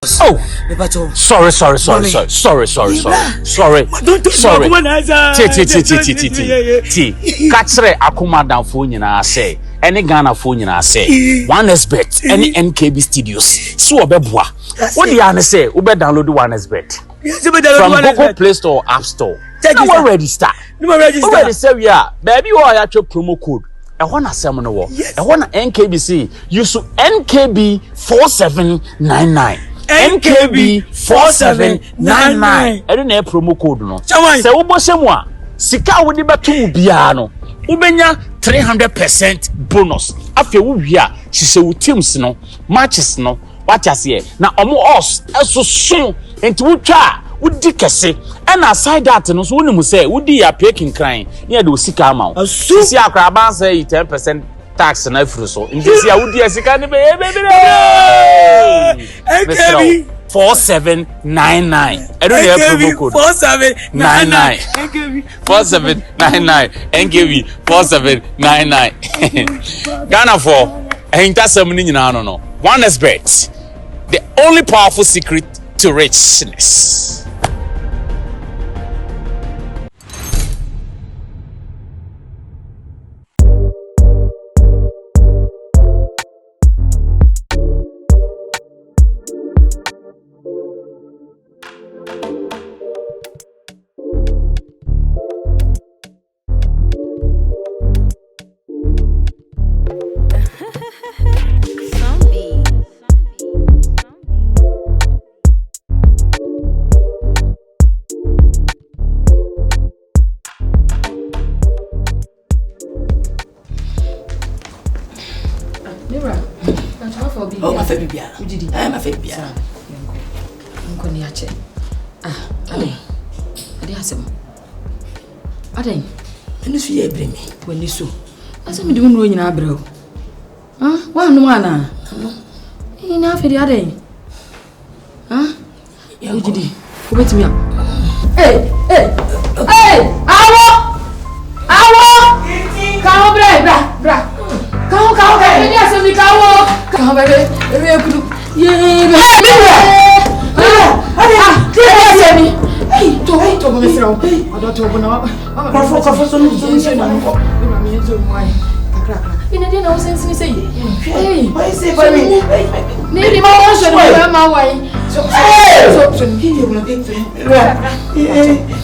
Oh, sorry. Kachre akuma danfo nyina say. Any Ghana phone nyina say. One expert. Any NKB studios. So obeboa. What do you say? Ube download One expert from Google Play Store or App Store. No register. Register we are. Baby, you are your promo code. I want to say no. I want NKBC. Use NKB 4799. NKB 4799. I don't have promo code no. Say ubo semwa. Sika wudi betu bia no. Ubenya 300% bonus. After we are, she say we teams no, matches no. What you say? Na omo us eso so enti wo twa wudi kese. And aside that no so woni mu say wudi ya peking crying. Near the sika amount. See akraba say 10% tax na free so. Nti see wudi sika ne be NKB 4799. I don't have promo code 4799. NKB 4799. NKB 4799. Ghana for entasem ni nyina no. One expert. The only powerful secret to richness. Oh, my baby, I'm a baby. I'm going to check. I didn't have I didn't. And this year bring me when you saw. I said, we don't know in our bro. Huh? One. Enough for the other. Huh? You did it. Wait me up. Hey! Awo! Come, bra. Come, yes, we go. Come, baby. Hey, to me throw. I don't open up. In a dinner, since we say, hey, why is it for me? Need my ocean, my way. So, you will get to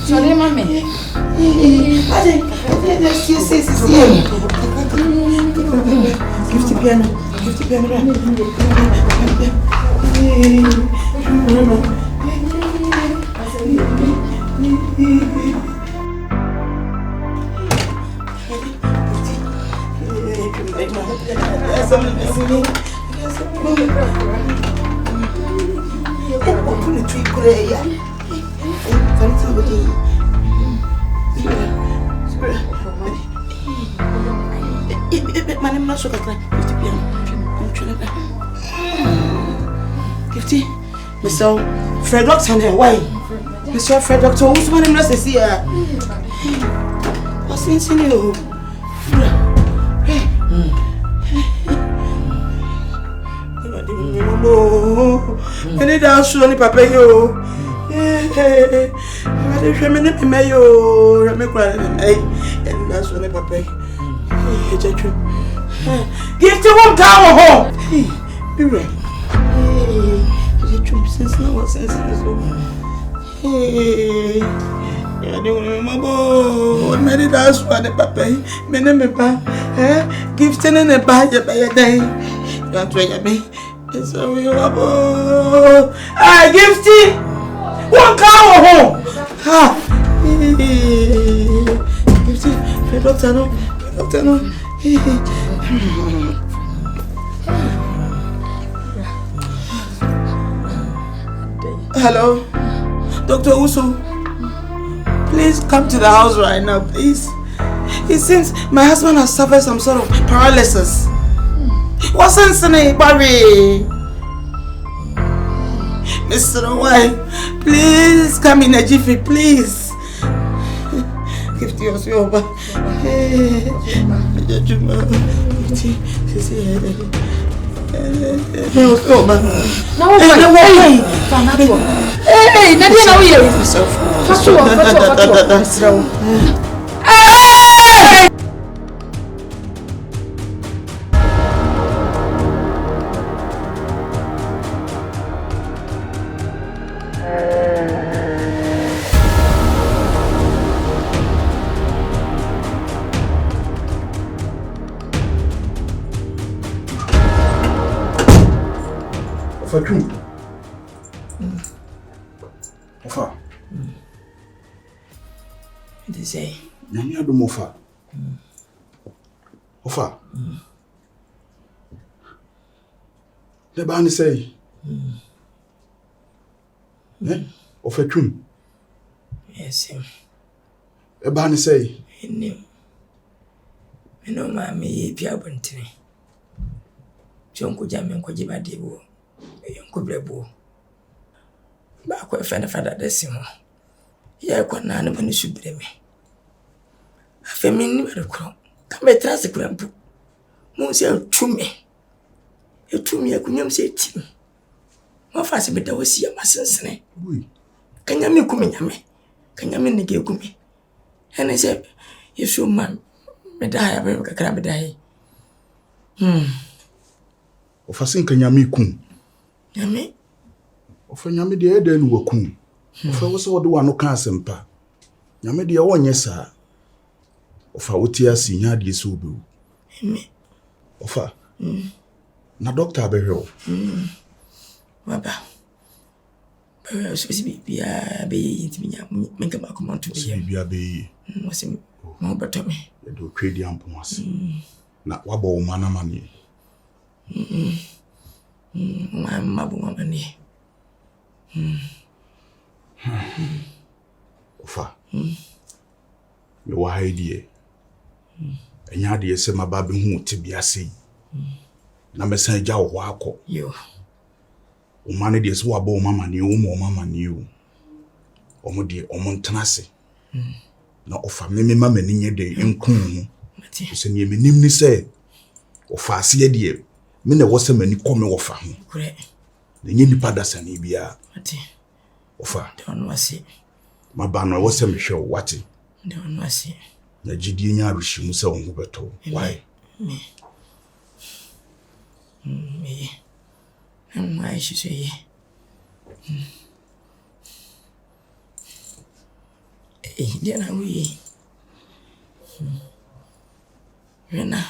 so, mammy. I think you say, give the piano. Mr. Fred Doctor and her wife. Mr. Fred Doctor, who's my name? Let's see her. What's in you? I need to show any papa. You. I didn't me mayo. I'm a crying and that's when papa. Give to one tower home. Be right. Since no one sense in this woman. Hey, I don't remember. Many dollars for the papa. Many papa. Give 10 and a buy a day. Don't try me. It's a real. I give tea. One cow home. Give tea. Doctor, no. Hello, Dr. Uso. Please come to the house right now, please. It seems my husband has suffered some sort of paralysis. What's in Barry? Mr. White, please come in a jiffy, please. Give to us your Ofa. It is a. Nyame ado mofa. Ofa. The ban say. Ofa twum. Yes, him. The ban say. Him. No, mammy, Piabentine. Jonko Jamen Kojiba Debo. Yonko Brebo. Back with Father Decimo. Here, quite none of any should be me. A feminine crow. Come at Trans Cramp. Monsieur to me. You to me, I couldn't say Tim. More fast, but I was here, my son. Can you make me? Can you make me? And I said, you should, ma'am. Me die, I will grab a die. Ofa sin kan nyame kun. Nyame? Ofa nyame de eda nu wakun. Ofa wo se wo de wa no ka asempa. Nyame de wonye saa. Ofa woti asi nya de se obewu. Ofa. Na doctor abehwe. Baba. Baba so bi bia be yintimi nya menka ba komanto be. Bia be. Wasi mo beto me. E do trade ampo wase. Na waba wo mana mane. Mabu mamani. Ofa. Me wa haidie. Enya de se maba be hu te bia sei. Na me san ja wo akọ. Yo. O mane de se waba o mama ni o mo mama ni o. O mo de o mo ntanase. Na ofa me mama ni nye de nkun hu. Se ni me nim ni se ofa ase de me na wose mani kome wofa ho. Kure. Na nye nipa dasa ni bia. Ati. Ofa. Don wasi. Maba no wose me hwe wati. Don wasi. Na jidie nya arushimu se wo beto. Why? Me. Me. Why she say? Eh, dia na wi. Rena.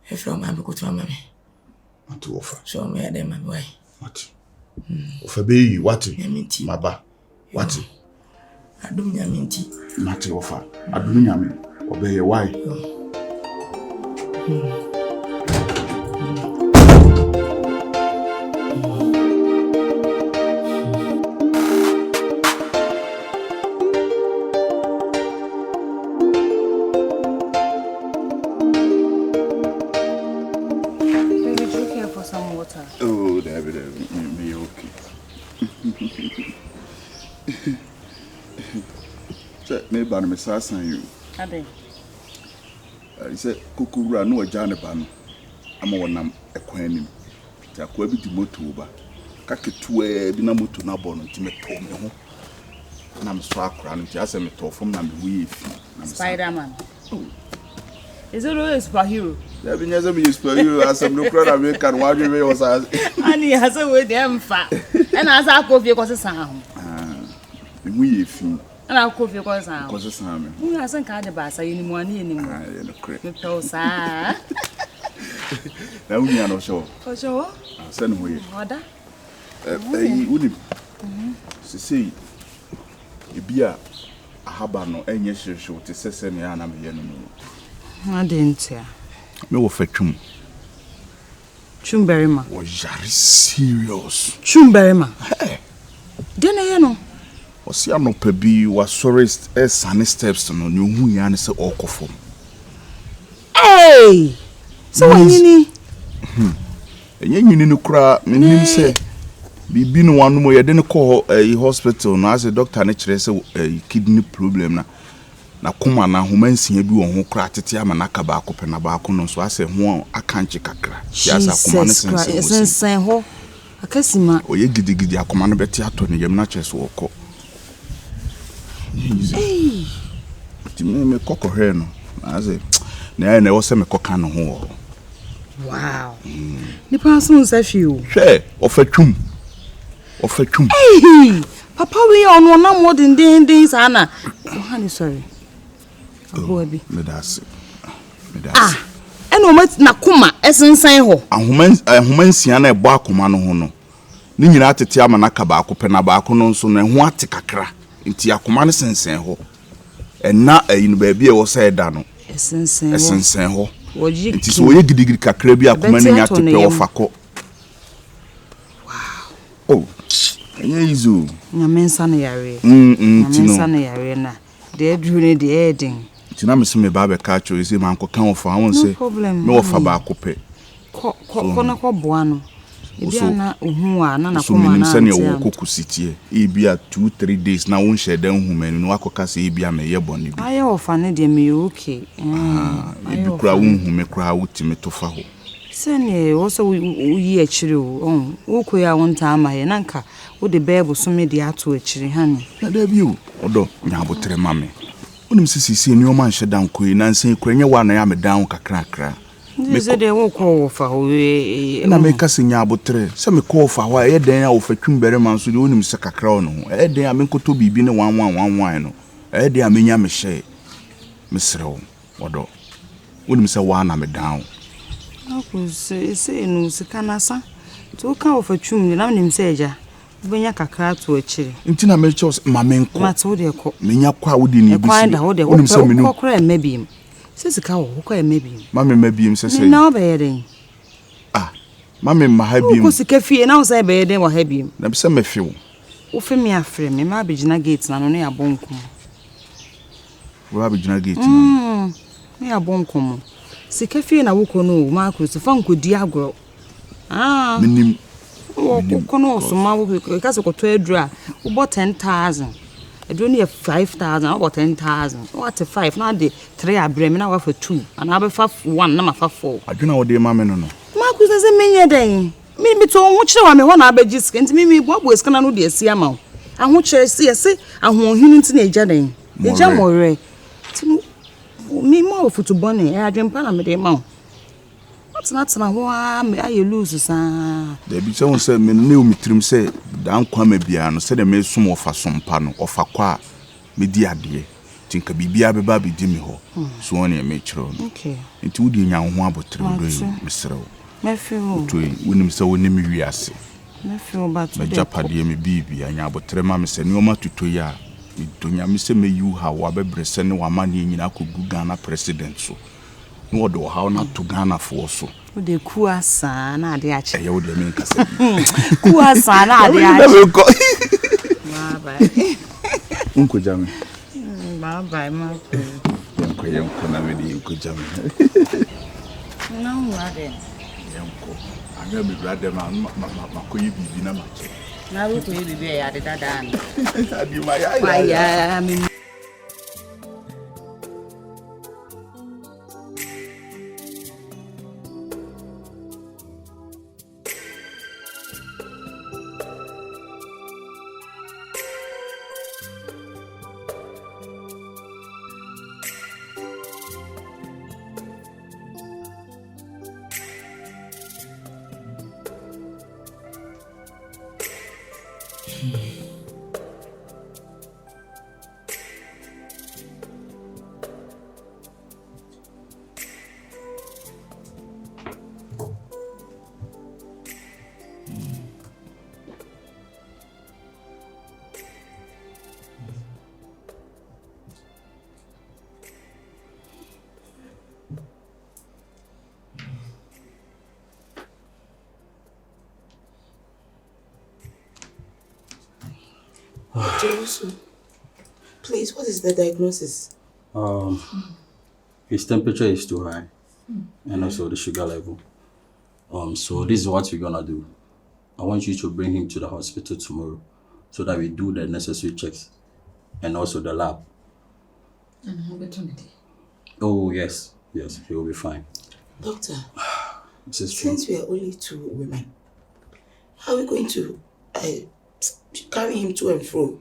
Efro ma be ko to mama. Matu ofa. So me ade mama why? Matu. Ofa be yi wati. Nyaminti. Maba. Wati. Adum nyaminti. Matu ofa. Adum nyame. Obeye why? Oh, David, me okay. So, maybe I'm a assassin you. Ade. I said, Kukura, no, a Janaban. I'm on a quenim. Taquabi to Motuba. Kakatue, Dinamutu Nabon, to make home. And I'm struck round just a metal from Nambi. Spider-Man. Is it always superhero? There be never be superhero as some no crowd American why you was as. And has a way damn fat. And as I coffee because of sound. We feel. And I'll coffee because sound. Because of Sam. Who hasn't kind of bass anymore? Anymore. No, sir. Now we are not sure. For sure. Send away. Order. Would see a beer. A habano, and yes, you should say, and I'm here. I didn't say. Me wo fetwum. Chumberima. Was very serious. Chumberima. Hey. Dena ye no. Was ya no pebi was sorry sunny steps no new hu ya ne se okofom. Hey. So wanyini. Enye nyini no kura menim se bibi no wanu mo ye de ne call hospital na as a doctor ne kire se kidney problem na na kuma na homansia bi won ho kra tete ama na ka ba ko pe na ba ko no so ase ho akanche kakra ya sa kuma ne sensen ho akasima oye gidigidi akoma no beti ato ne yam na cheso okọ ti me kokko he no ase na na wo se me kokka no ho wow ni paso nsa fiu hwe ofatwum papa we on na mo den sana honey sorry abobi me das eno na kuma esensan ho ahomansia na ebo akoma no ho no ni nyina atete ama na ka ba akopɛ na ba ako no nso na ho ate kakra nti akoma ne sensen ho ɛna ayi no ba bia wo sɛ da no esensen ho nti so ye gidigidi kakra bi akoma ne nya tepe wo fako wow enye izu nyamensa na yare nyamensa na yare na de aduru ne de eden tina me me ba be ka cho ise man ko kan wo fa won se me wo fa ba akopɛ ko na ko boa no ebia na ohu a na kuma na so me wo kokusitie ebia 2-3 days na won sheda hu manu no akoka se ebia me ye bone bi aye ofa ne de me okay ebi kura won hu me kura wutime to fa ho sene wo so yi akire wo ko ya won ta ama ye nanka wo de bebo so me de ato akire hane na da bi o odo nya abotre mame onim sisi ni o man sheda nko yi na nsen kura nya wa na ya me dan kakra me se de wo ko fa ho na me ka se nya abotre se me ko fa ho e den a wo fatwum bere man so de onim se kakra o no e den a me nkoto bibi ne 1111 no e den a me nya me hye me serew odo onim se wa na me dan ako se no se kanasa to ka wo fatwum ni na nim se eja benya kakra to akire ntina me chos ma me nko ma to de ko me nya kwa wo de ni bi onim se me no ko kra mabim sisi ka wo ko mabim ma me mabim se na obeyeden ma me ma habim ko sika fie na wo say beyeden wo habim na be se me fiwo wo fe me afre me ma begina gate na no ya bonkum wo begina gate na me ya bonkum sika fie na wo ko no ma ko so fa nkodi agro minim wo ko no so ma wo ka se ko to adura wo bought 10,000 adura ni 5,000 wo bought 10,000 what 5 na de 3 abre me na wa for 2 and I be for 1 na ma for 4 aduna wo de ma me no ma ku se menye den mi to wo kire wa me ho na abeji sika nti mi bobo sika na no de asi ama wo aho kire se yesi aho hinu nti na eja den eja more ti mi ma wo football ni e adwempa na me de ma wo atna ho a me aye lose sa da bi se won se me ne o mitrim se dan kwa ma bia no se de me sum ofa sompa no ofa kwa me di ade tinka bibia be ba be di mi ho so won e me kire no okay nti wudi nya ho abotre do me serew me feel to wonim se wonim wiase me feel ba to me japade me bibia nya abotre ma me se ni o ma tuto ya me donya me se me yu ha wa be brese ne wa ma ne nyina ko gu Ghana president so no wo do how na to Ghana for so wo de kuasa na ade ache e wo de me nkasa kuasa na ade ache bye bye unko jame bye bye ma yanko na me di unko jame no ade yanko anya me brother ma ko yi bibi na ma na ru ko yi bibi ya de dada ni adi ma ya mi Please, what is the diagnosis? His temperature is too high, and also the sugar level. So this is what we're gonna do. I want you to bring him to the hospital tomorrow, so that we do the necessary checks, and also the lab. Oh, yes. Yes, he will be fine. Doctor, Since we are only 2 women, how are we going to carry him to and fro?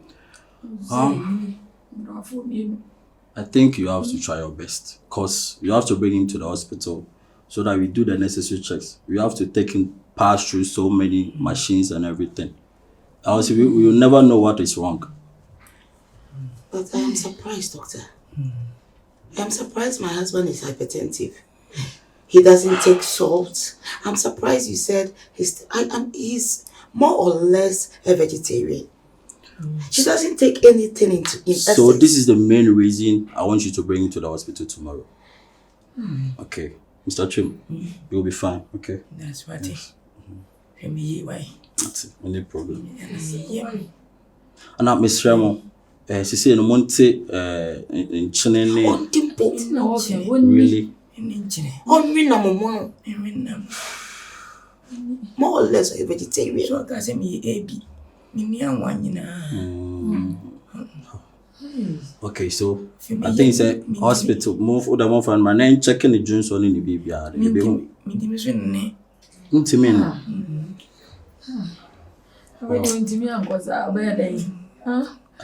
I think you have to try your best because you have to bring him to the hospital so that we do the necessary checks. We have to take him pass through so many machines and everything. Else we will never know what is wrong. But I am surprised, doctor. I am surprised my husband is hypertensive. He doesn't take salt. I'm surprised you said he's more or less a vegetarian. She doesn't take anything in essence. So this is the main reason I want you to bring him to the hospital tomorrow. Okay. Mr. Trim, you'll be fine, okay? That's what yes. Why? That's it. No problem. And now, Miss Remo, she said, "No monte in China." Really? More or less a vegetarian. So I say me AB. Okay, so I think it's a hospital. Move the one from my name, checking the Jones on in the baby. I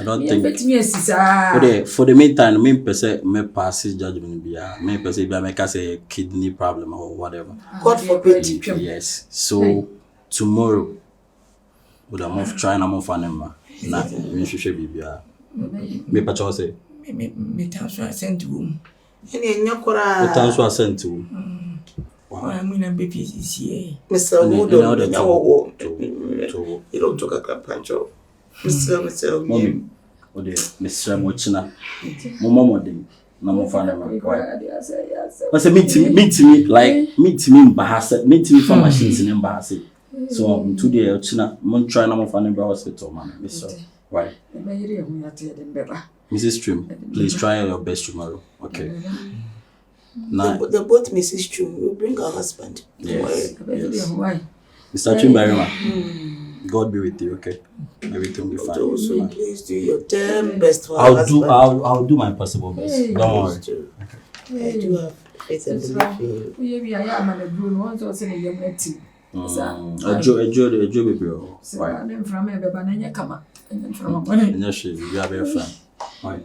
don't think. For the meantime, me person me pass judgment be me person be make us a kidney problem or whatever. God forbid. Yes. So tomorrow, would I move trying to move on him? Nah, me should be me patrol say. Me transfer sent to room. Any nyakora. Me transfer sent to. Wow. I'm in a baby this year. Mr. Wodo, you don't talk a pancho. Mr. Mommy, or the Mr. Mochina, Momo, no more fun. What's a meet me like meet me in Bahasa, meet me for machines in Bahasa. So, today, China, Mon try no more fun in hospital, man. Mr. Right. Mrs. Trim, please try your best tomorrow, okay? Now, the both Mrs. Trim will bring her husband. Yes. Mr. Trim Barima. God be with you, okay? Everything will be fine. Also, please do your damn best for I'll do my possible best. Don't worry. Okay. I do have faith and belief in you. Enjoy baby. Right.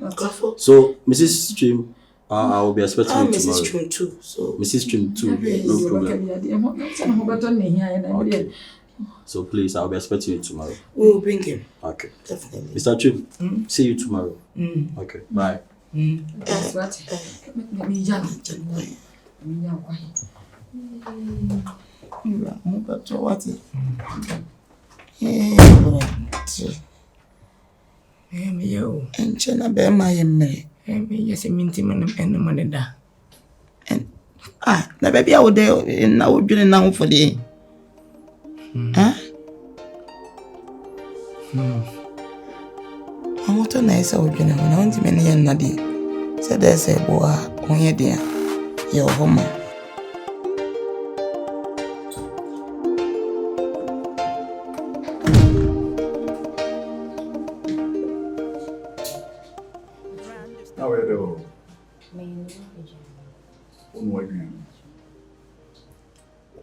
So, Mrs. Stream, I will be expecting you tomorrow. Mrs. Stream too. So Mrs. Stream too. No problem. Okay. So please, I'll be expecting you tomorrow. We will bring him. Okay. Definitely. Mr. Trim, see you tomorrow. Okay. Bye. Na baby I would there na wo dwene na ho for the I'm not nice I would dwene na wonti me ne na de said there say boa onye de your home. Now we're there.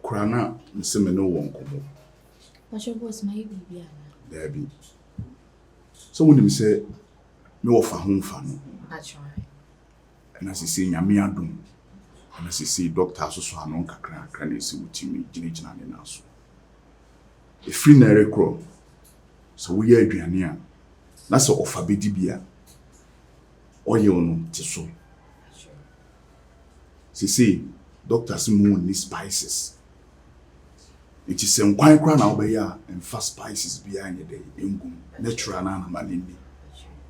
Krana nseme no won komo. Pastor boss my baby ana. There be. So when me say me wo fa ho mfa no. Actually. Na se say nyame adom. Na se say doctor so so anon kakra kakra na se wutimi gina ne na so. E free na rekro. So we ya aduane a na se ofa bedi bia. Oye ono ti so. See, doctors mo need spices. It is some quite crown obeya and fast spices behind the day. Natural na manini.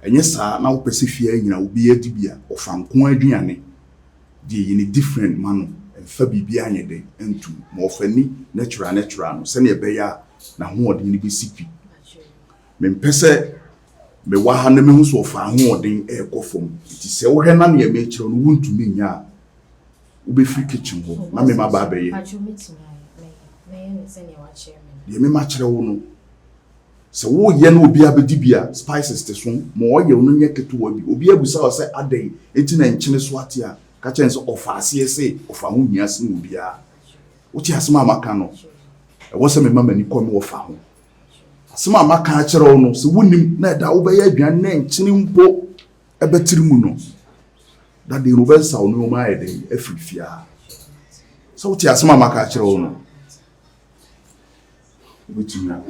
And yes, sir, now Pacific will be a dibia or from Quadriane. In a different manner and Fabi behind the day and to more funny, natural, send a bear now more than be sippy. Men pese me 100 minutes of more than air coffin. It is so Henry a nature won't to me ya. Ube free kitchen ho na me maba be ye. Acho meeting me send you watch chairman. Ye me ma kire wo no. So wo ye no obi abedi bia spices te so mo ye no nye ketewa bi obi abusa o se adai enti na nkyene so ate a ka chen so ofa ase se ofa ho hia se no bia wo ti asema amaka no e wo se me mama ni ko me ofa ho asema amaka a kire wo no se wonim na da wo be ya aduan na nkyene mpo e betiri mu no da de no be sa wo no ma ye de afifia so wo ti asema amaka a kire wo no Butina.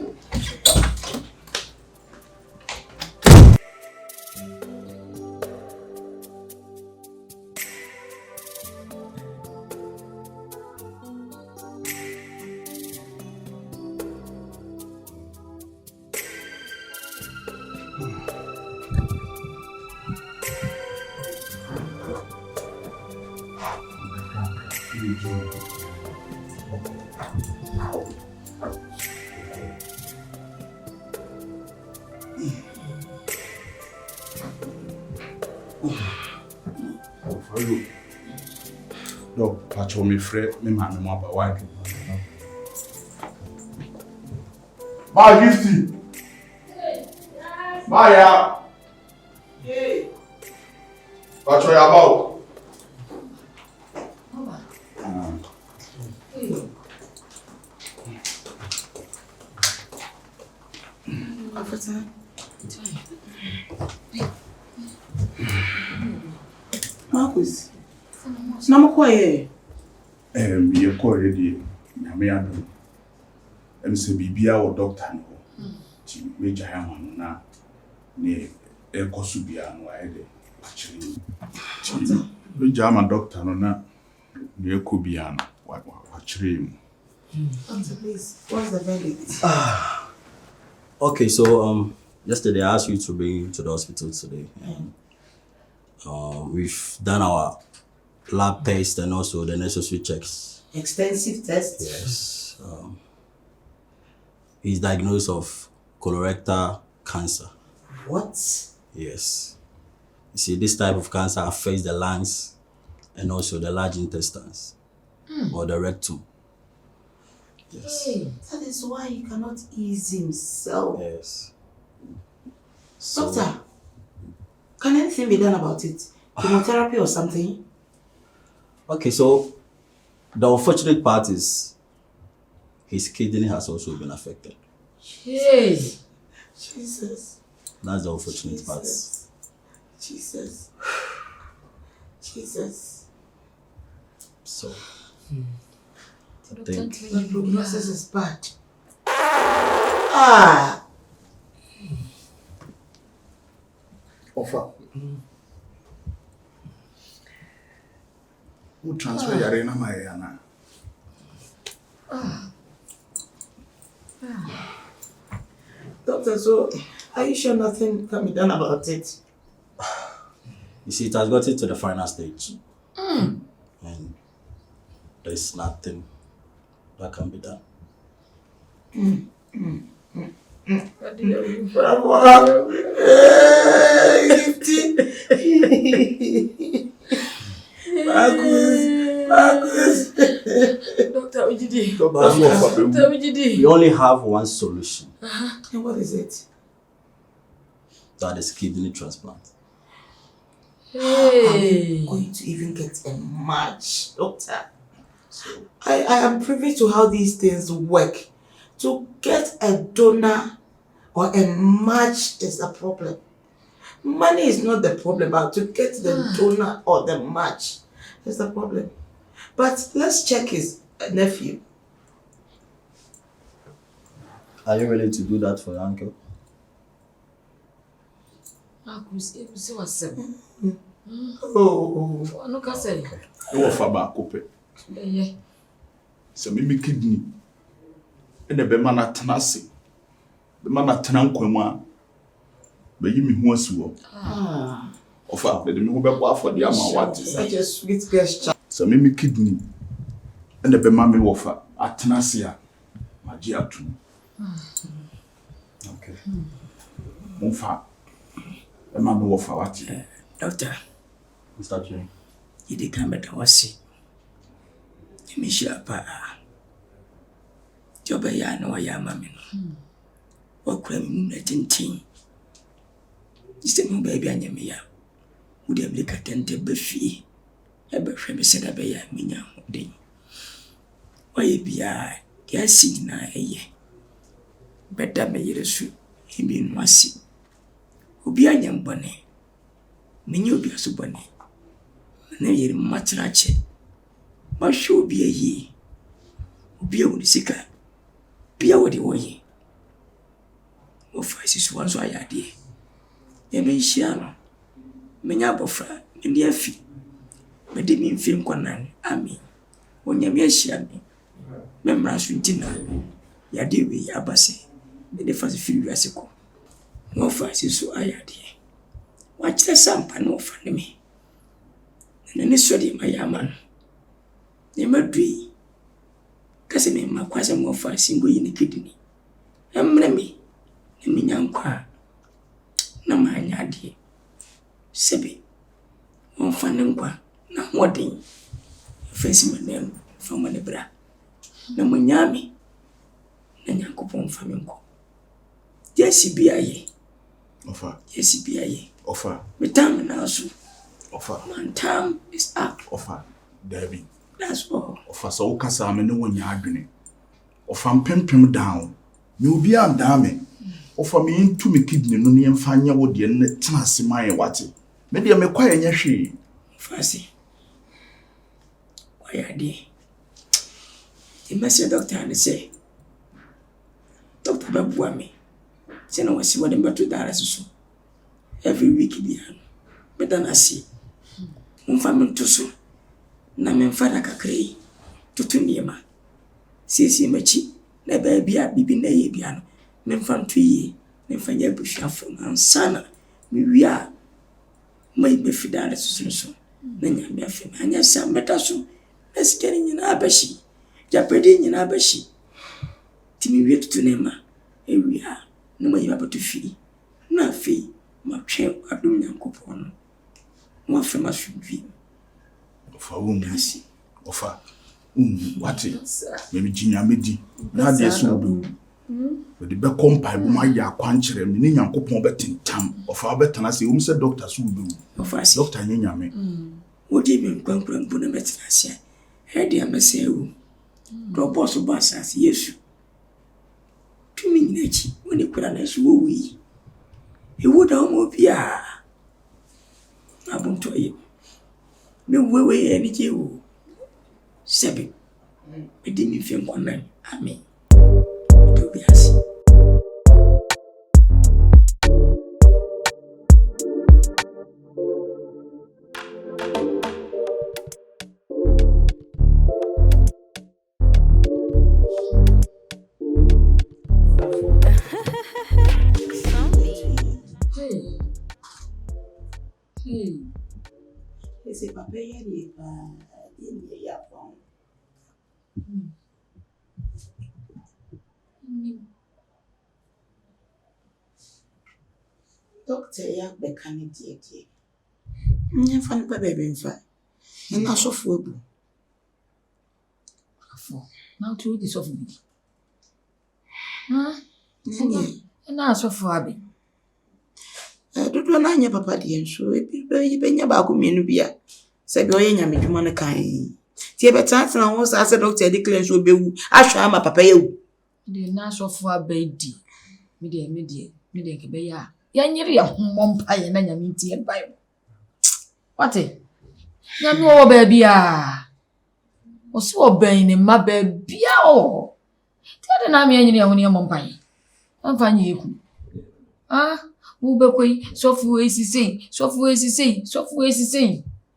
No, pacho me frère, me man mo ba wa do. Ba gifty. Ba ya. Hey. Pacho ya ba. Marcus. Nama kwaye. Ye ko ready. Nyame ado. Se bibia wo doctor no. Ti we jaya man na ne e kosu bia no aye de. Achiri. Ti we jaya man doctor no na ne ko bia no wa chiri mu. Please, what's the verdict? Okay, so yesterday I asked you to bring him to the hospital today. We've done our lab test and also the necessary checks. Extensive tests? Yes. He's diagnosed of colorectal cancer. What? Yes. You see, this type of cancer affects the lungs and also the large intestines or the rectum. Yes. Hey, that is why he cannot ease himself. Yes. Doctor, can anything be done about it? Chemotherapy or something? Okay, so the unfortunate part is his kidney has also been affected. Hey. Jesus. That's the unfortunate part. Jesus. Jesus. So, I The think prognosis is bad. Ah. Offer. Who transfer yare na my yana? Doctor, so are you sure nothing can be done about it? you see, it has gotten to the final stage. And there's nothing that can be done. Bravo! Marcus! Dr. Ujidi. Dr. Dr. Ujidi. We only have one solution. And what is it? That is kidney transplant. Hey. I'm going to even get a match, doctor. I am privy to how these things work. To get a donor or a match is the problem. Money is not the problem, but to get the donor or the match is the problem. But let's check his nephew. Are you ready to do that for your uncle? Oh. No can say. No offer ba kope. Yeah. So me kidney. And the bema na tenase. Bema na tenankwa mu a. Be yi me hu asuo. Offer the me ho be bo afọ de ama what is Such a sweet gesture. So me kidney. And the bema me offer atenase a. Magi atu. Okay. Monfa. Bema me offer what? Doctor, Mr. J. you did come better was you miss your pa. Job ya no ya mammy. wakura me mu na tintin. Ise mo baby anya me ya. Wo de America tente ba fie. E ba hwe me se da ba ya menya ho den. Oye bia, dia signa eye. Beda me yeresu, emi nwasi. Obi anya mbone. Menye obi aso bone. Na yere matrache. Ma hwe obi ayi. Obi a woni sika. Bia wodi woye. O fa sisu wanso ayade. E me hia no. Menya bofra, ndi afi. Me de mi mfiri nkwanan. Ami. Onyame ahia me. Memra so ntina. Yade we abase. Me de fa firi wiase ko. No fa sisu ayade. Wa kire sampa no fa ne me. Na ne so de mayaman. Ne madui. Kase me makwase mo fa singo yi ne kidini. Emre me. Ne me nyankwa. Na ma anyade. Sebe. Mo fa ne nkwa na hoden. Fesi manem fa mo ne bra. Na mo nyame. Na nyankopon fa me nko. Yesi biaye. Ofa. Yesi biaye. Ofa. Me time now so. Ofa. My time is up. Ofa. Debbie. That's all. Ofa so wo kasa me ne wonya adwene. Ofa mpempem down. Me obi am da me. Ofa me ntu me kidney no ne mfa nya wo de ne tena ase man wate. Me de me kwa nya hwe. Fasi. Why are they? The message doctor and say, Dr. Babuame, say no was what about $2 every week bian. Better than I see. Family to so. Na me mfada kakrai tutu niema. Sisi machi na baby a bibi na ye bia no. Me mfam to ye, me mfanya bushafo ansana. Me wia mai be fidare so. Na nyame afi na anya sam beta so. Na sikeri nyina abashi. Japedi nyina abashi. Timi wie tutu nema. Ewia na mai ba to fi. Na fi ma twen adum Nyankopon no. Mo afi ma sudwi. Ofa wonasi. Ofa. Wati. Me jinya medi. Na de so obi. We de be kompai bu ma ya kwankyere me ni Nyankopon betintam. Ofa betana se wo se doctor so obi. Ofa se doctor nyanya me. Wodi me kwankwan bu na betina se. He de amase ewu. Do boss boss as Yesu. Tumi nyinachi woni kura na so wo wi. E wo da mo bia. Abunto ye. Me wewe eni jewu. Sebi. Me di mi fi nkwanan. Amen. Do biasi. Ese papel ya ni ya pon. Doctor ya be kan die. Nya fa ne bebe mfa. Na sofo ebu. Afọ. Na to di sofo bi. Na sofo abi. Dodo na anya papa de nso ebi benya ba ko mienu bia. Se bi oye nya medwuma ne kan. Ti e betata na wo sa se doctor declare so bewu. Ahwa ama papa yewu. De na sofo abedi. Me de ke be ya. Ya nyiri ya homompa ye na nyame ntie Bible. Wate? Nyame wo ba bia. O si oban ne ma ba bia o. Ti ade na me nyiri ya woni homompa ye. Amfa nye eku. Wo be koi sofo esisi.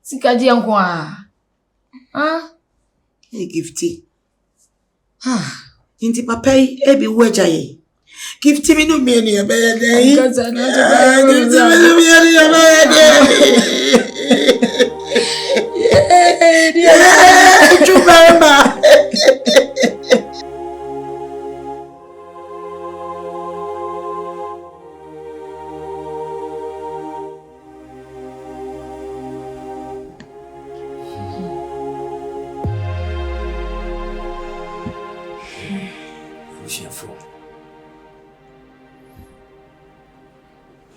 Sikaji anko e gifti. Inti papa e bi weja ye. Gifti mi no me ni e be dey. Kaza na Gifti mi no me ni e be dey. Yeah, Chubamba.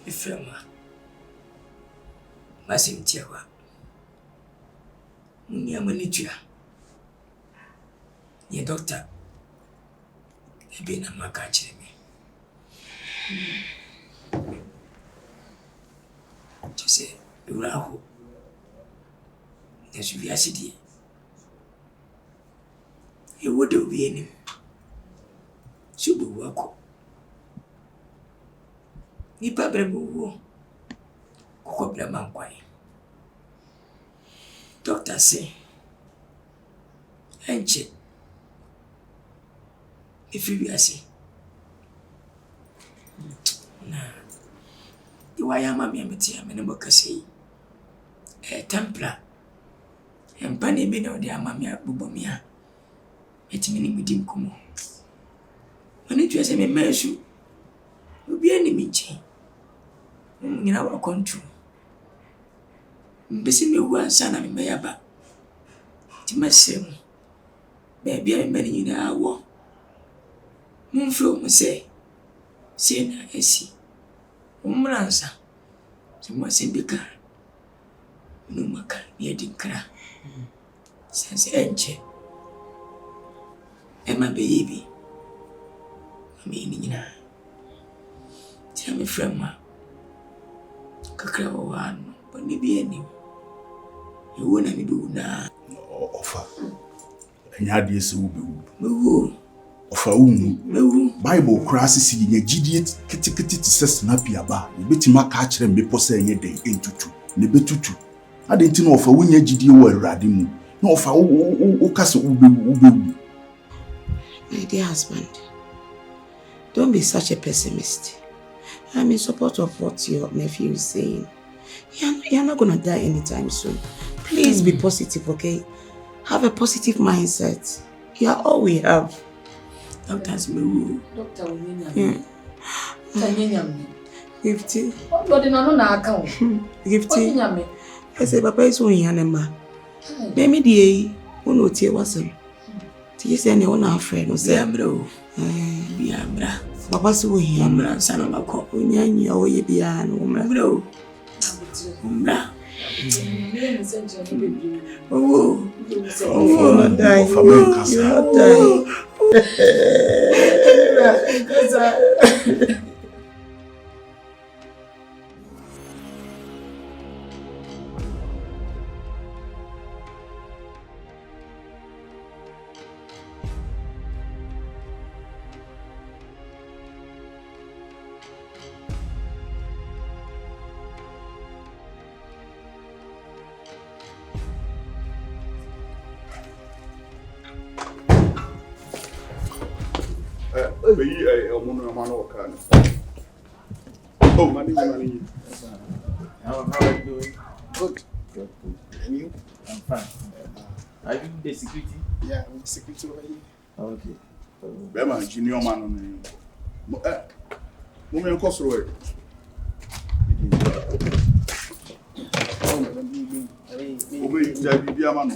Ifema. Masimtiawa. Munyamanitua. Ye doctor. Ebe na maka chire me. Tu sais, uraho. Yesu bi asidi. E wodo bi enim. Subu wako. Nipa bremo wo. Koko brema nkwai. Doctor say, enche. If you say, nah. The way I'm a mammy, I'm in a book. Say, a templar. And Panny be no dear mamma Bubomia. It's meaning with him come. When it was a measure, you'll be any meeting in our country. Busy me one son of me about. To my son, baby, I many in our war. Moonflow say, na esi. Umransa. Simwase bika. Numaka ni dinkra. Sense enche. Emma baby. Ami nyina. Tia me frema. Kakra wano. Bani bi eni. Ewo na mi bi una. Ofa. Enya de ese wo be wo. Mewo. Ofa unu Bible cross si nya gidie kitikiti ti snap ya ba e betima ka kire mbepo se enye den entutu ne betutu ade nti na ofa wunya gidie wo awurade mu na ofa wo kase ubewu My dear husband, don't be such a pessimist. I'm in support of what your nephew is saying. You're not gonna die anytime soon. Please be positive, okay? Have a positive mindset. You are all we have. Doctors me. Doctor Winyam. Tanyanyam. Gifty. What do you know na account? Gifty. I say papa is on yanema. Baby die, uno tie wasem. Tie say ne ona afre no say Biamro. Biamra. Papa so Biamra sana mako. Onyanya wo ye bia no Bro. Umbra. Oh. Oh, not die. You're not die. Oh, money. How are you doing? Good. And you? I'm fine. Are you the security? Yeah, I'm the security over here. Okay. Bema, junior man on the Moment Cosroy.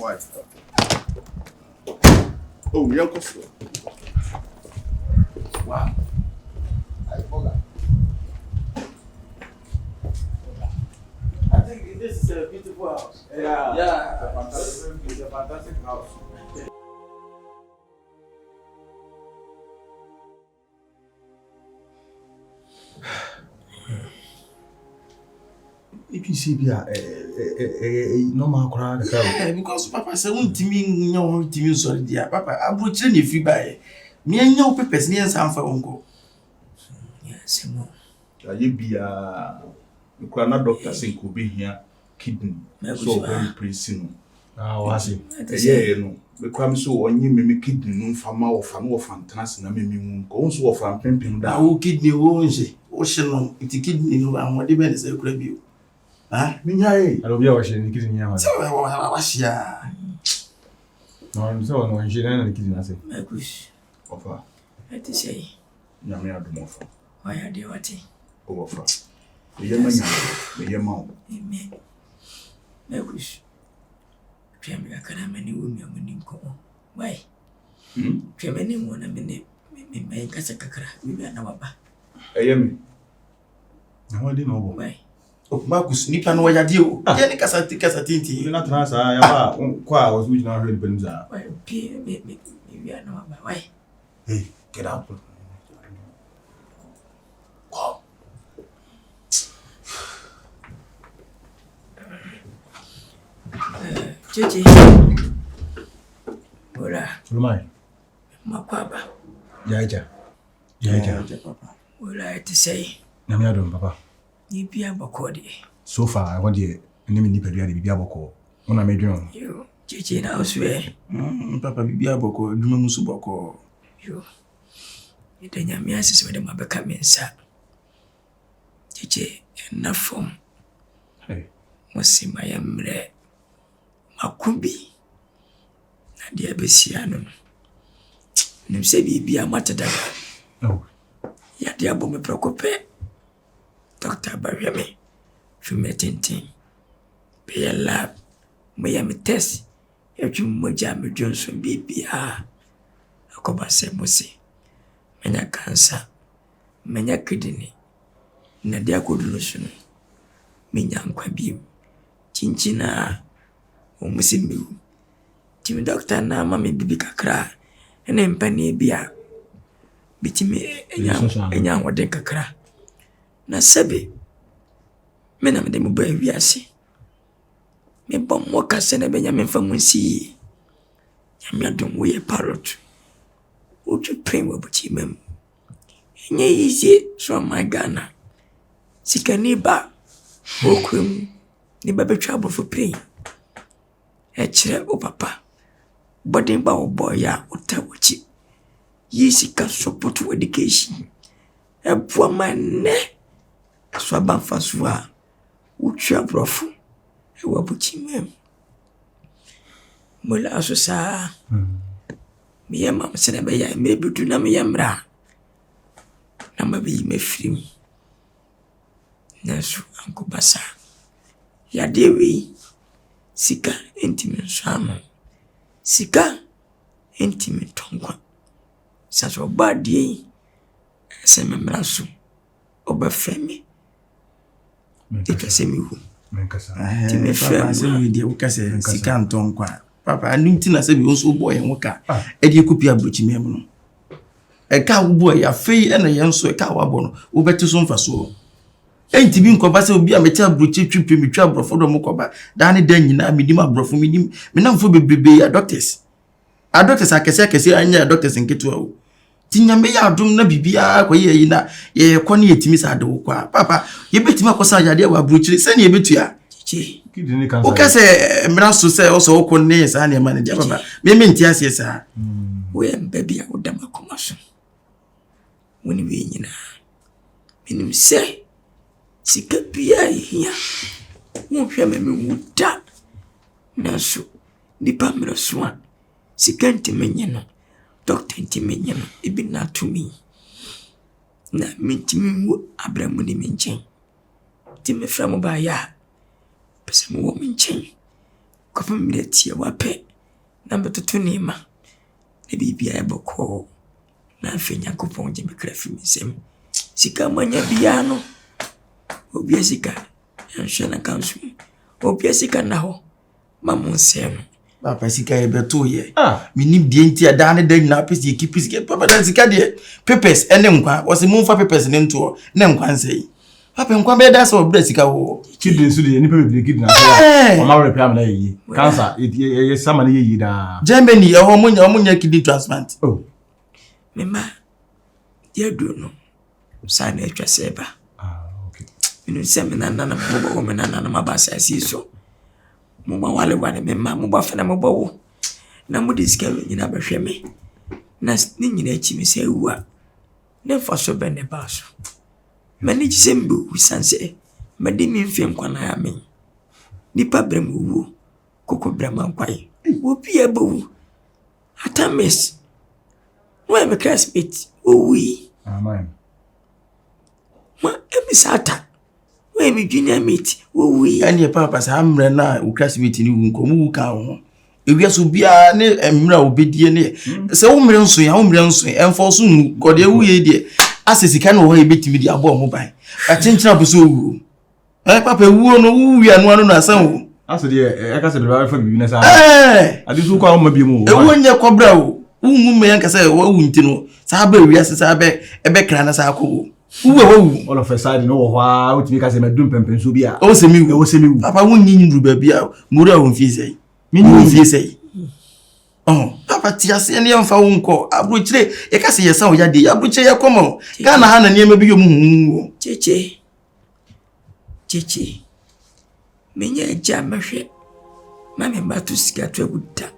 Wife. Oh, young Cosroy. Wow. I think this is a beautiful house. Yeah. It's a fantastic house. If you see normal crowd, because Papa said, "Won't me know to you, sorry, dear Papa. I brought you if you buy me and your papers near San Francisco." Yes, no. You be a doctor saying could be here kidney. So very pressing. was it? Yeah, no. The crime so on you me kidney no farmer or fan or fantastic na me go so of am pimping Now down. kidney won't she? Ocean, it's kidney no and what depends a club you. Ah, Minya, I don't be watching the kitchen here. so I was ya. No, so no, she didn't kitchen. I say, My goose. offer. Let us say, Yamia do more for. why are they watching? Offer. The Yamma, Amen. My goose. Tremble, I can't many women when you come. Why? Tremble, one a minute. Me, my Casacra, we are now. Ayemi. Na wadi no bo. O Marcus nipa no ya de o. Ye ni kasa tinti. You not trans ya ba kwa was which na heard benza. Why me we are no ba why? Hey, get up. Wow. Chichi. Ora. Lumai. Makwaba. Jaja papa. Ora to say. Na me adom papa. Ni bia bokodi. So far I want the name ni pedua de bibia boko. Una me dwon. Yo, Chichi na oswe. Papa bibia boko, duma musu boko. Yo. Idenya mi asese de mabeka mensa. Chichi na form. Hey. Musima ya mre. Makubi. Na dia besia no. Nimse bibia matadaga. Oh. Ya dia bo me preocupe. Dr. Barriame. Fume tintin. Be lab. Me me test. Ya jumo jam Johnson bibia. Akoba se musi. Menya cancer. Menya kidney. Na dia koduno sunu. Menya nkwa biem. Chinchina. Omusi miu. Timi doctor na mama bibi kakra. Ene mpani bia. Bitimi enya wode kakra. Na sebe. Mena me de mo ba wiase. Me bom mo kase na benya me famu nsi. Ya me adom wo ye parrot. Uju pray wo buchi mem. Enye easy from my Ghana. Sikani ba. Okum. Ni ba betwa abofo pray. Echire o papa. Bodin ba o boy ya utawochi. Yisika support to education. Epo manne. So banfa so a utwa brofu. E wo buchi mem. Mola asosa. Me yama sene be ya me bidu na me yamra. Na mabi me frim. Nasu anko basa. Ya dewi. Sika intime nsano. Sika intime tonkwa. Saso badie. Se memrasu. Oba femi. Tika semi hu. Ti me papa se we die wo kase sika ntonkwa. Papa anunti na se bi wo so boy enwoka. E die kopi abrochi mem no. E ka wo boy ya fei e na ye nso e ka wo abo no. Wo beti so mfa so. Enti bi nkoba se obi a mecha abrochi twipre metwa abrofo do mokoba da ne da nyina medim abrofo medim menamfo bebrebe ya doctors akese anya doctors nketo awo tinyame ya adom na bibia akoye yi na ye kone yetimi sa de wo kwa papa ye betimi akosa yade wa abrochi se ne ye betua Chichi Kidney cancer. o kase mraso se o so ko ne sa ne ma ne dia papa me menti ase sa we mbabi a wodama komaso woni we nyina menim se sika bia hia mo hwe me wuda naso nipa mraso a sika ntimenye no doctor ntimenye no ebi na to me na mentimi wo abramu ni menchen ti me fra mo ba ya pese mo wo menchen ko fa me tie wape na betoto ni ma na bibia e boko na afenya kopon je me krafi misem sika manya bia no obi asika yanshana kansu obi asika na ho mamunsem papa sika e beto ye minim die nti ada ne da nyina pese ekipisi papa dan sika de papers ene nkwa wose mumfa papers ne nto ne nkwa nsei papa nkwa be da so obra sika wo Kidney so de nipa be kidney na o ma repair am na yi cancer ye sama na yi da Germany e ho munya kidney transplant mema dia do no sa na atwa seba okay minu se mena na mo mena na mabasa asiso mo ma wale mema mo ba fena mo bawo na mo diskalo nyina behwe me na ni nyina echi me se wuwa ne fa so be ne ba so mani ji sembu wisanse madi mi mfem kwana ya me nipa brem wuwo koko brem ankwai wo bia bawu atames no me classmate owi amen ma emisata we mi junior mate owi ani papa sa amre na u classmate ni wu nko mu ka ho ewia so bia ne emra obedie ne se wo mre nso ya wo mre nso enforce nu gode wu ye die ase sika no ho ebetimi di abo mo ban achenchina bo so wu papa wu no wu wi anu na asan wo ase de eka se be ba fa bibi na sa ade so kwa ma bi mu ewo nye kobra wo wu me yanka se wo wu ntino sa ba wi ase sa ba ebe kra na sa akwo wu all of a sudden no ho a utimi ka se medum pempen so bia o se mi wu papa wu nyi nru ba bia mura wo mfi sei mi ni mfi sei papa tiase ne yemfa wo nko abrochire e ka se yesa wo yade abrochire ye komo ga na ha na ne ma bi yo mu cheche menye ja mahwe mame mbatu sika to aguda